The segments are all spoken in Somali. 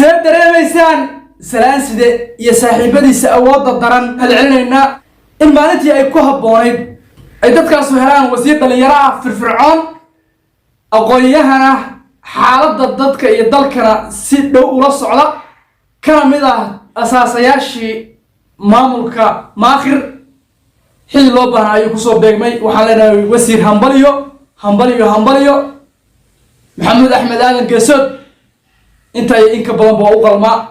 سيدريميسان سلان سيدي يا صاحبتي سأوض الدرن هل علينا إن مالتي أي كوها بونيد أي تذكر هلان وزير اللي في الفرعون أقوليها حالة ضدك يضلكنا سيد ولا صعدة كان مذا أساس ياشي ماملك ماخر حين لوبها يكسو بيجمي وحالنا وزير همبليو محمد أحمد آدم قسد أنت إنك بلان بوقل ما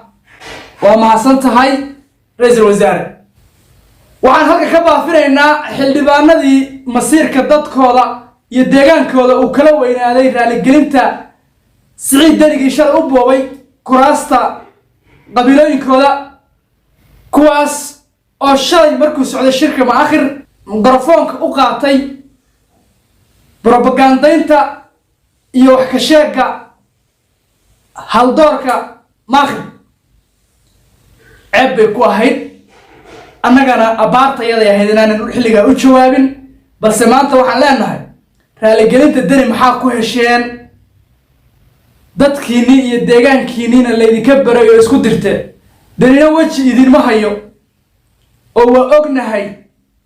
وما حسنت هاي رئيس الوزراء وعن هذا كبا فرينا حلبان ذي مصير كدت كولا يديغان كولا وكلوين عليه رالي قلنتا سعيد داريقي شر أبوي كراستا قبيلين كولا كواس أو شاي مركز على الشركة مع آخر مقرفونك أقاطي بروباغاندينتا يوحك شاقة هالدورك ماخر عيب بيكو هيد أننا أبارتا يدي هيدنا نحلقا وجوابين بس ما أنت وحن لأنها رالي قلنت الدني محاكو هشين dadkiini iyo deegaankiina la idin ka barayo isku dirte danina waji idin ma hayo oo waa ognahay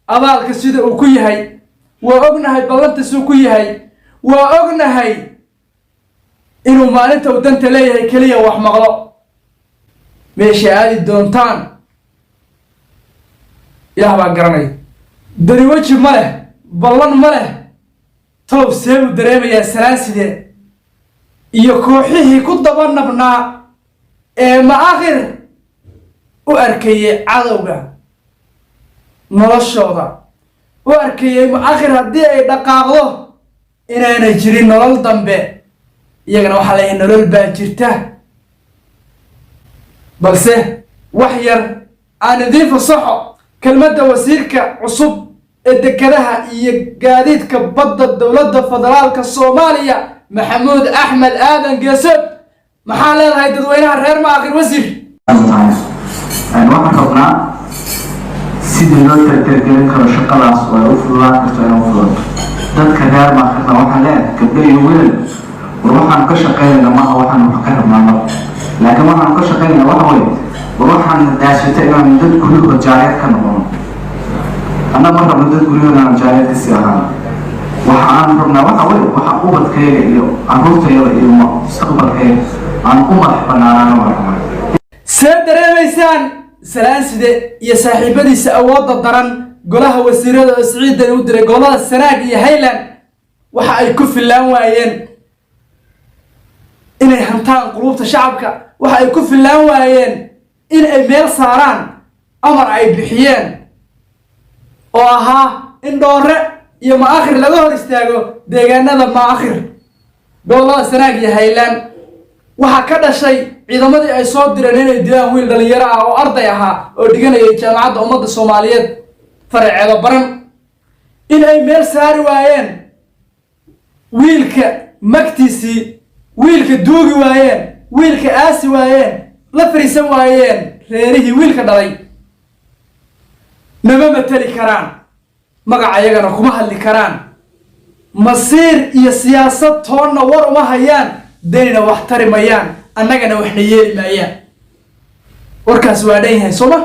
abaalka sida uu ku yahay waa ognahay ballanta soo ku yahay waa ognahay inuu maalinta uu danta leeyahay kaliya wax maqlo meesha aadi doontaan ilaah baa garanay dani waji ma leh ballan ma leh toob seebu dareemayaa salaaside iyo kooxihii ku daba nabnaa ee maakhir u arkayay cadowga noloshooda u arkayay maakhir haddii ay dhaqaaqdo inaanay jirin nolol dambe iyagana waxaa leeyahay nolol baa jirta balse wax yar aan idiin fasaxo kelmadda wasiirka cusub ee dekedaha iyo gaadiidka badda dowladda federaalka Soomaaliya محمود أحمد آدم قسد محل هاي تدوينها الرير ما آخر وزير أنا واحد قبنا سيد الوقت التركيب كرشق الله ويوفر الله كرتين وفر ده كدار ما آخرنا وحلات كبير يولد وروح عن كشقين لما هو عن محكمة معنا لكن واحد عن كشقين لما هو وروح عن داشتين من ضد كله رجالات كانوا أنا مرة من ضد كله أنا رجالات السياحة waxaan rabnaa waxa weeye waxa ubadkayga iyo carruurtayda iyo mustaqbalkayga aan u madax bannaanaano markaa سيدريميسان سلان سيدي يا صاحبتي سأوض الدرن قولها وسيرة سعيد ودري قولها السناق يا هيلان waxa ay ku filaan waayeen inay hantaan qulubta shacabka waxa ay ku filaan waayeen in ay meel saaraan amar ay bixiyeen oo ahaa in doore iyo maakhir laga hor istaago deegaanada maakhir gobolada sanaag iyo haylaan waxa ka dhashay ciidamadii ay soo direen inay dilaan wiil dhalinyaro ah oo arday ahaa oo dhiganayay jaamacadda ummadda Soomaaliyeed faraceeda baran in ay meel saari waayeen wiilka magtiisi wiilka duugi waayeen wiilka aasi waayeen la fariisan waayeen reerihii wiilka dhalay nama matali karaan magaca ayagana kuma hadli karaan masiir iyo siyaasad toonna war uma hayaan deynina wax tari mayaan annagana waxna yeeli maayaan warkaas waa dhan yahay soo ma